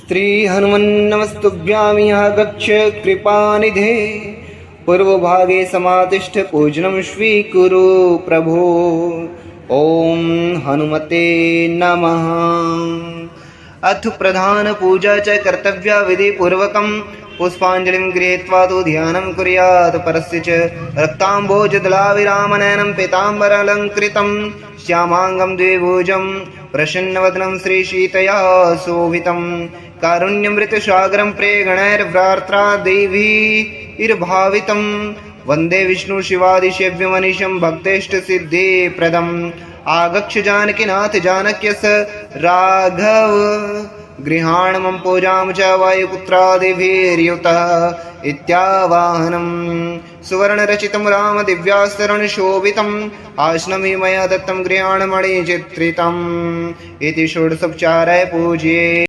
श्री हनुमन्नमस्तुभ्यामिह गच्छ कृपानिधे पूर्वभागे समातिष्ठ पूजनं स्वीकुरु प्रभो। ओम हनुमते नमः। अथ प्रधान पूजा च कर्तव्या विधि पूर्वकं पुष्पांजलिं गृहीत्वा तु ध्यानं कुर्यात्। परस्य च रक्ताम्भोजदलाविरामनयनं पीताम्बरालङ्कृतं श्यामाङ्गं द्विभुजं प्रसन्नवदनं श्रीसीतया शोभितं कारुण्यमृतसागरं प्रेगणैर्भ्रात्रा देवीर्भावितं वन्दे विष्णु शिवादिसेव्यमनिशं भक्तेष्टसिद्धिप्रदम्। आगच्छ जानकीनाथ जानक्यस राघव गृहाण मम पूजां च वायुपुत्रादिभिर्युतः इत्यावाहनं सुवर्णरचितं राम दिव्यास्तरणशोभितम् आसनमि मया दत्तं गृहाण मणिचित्रितम् इति षोडशोपचाराय पूज्ये।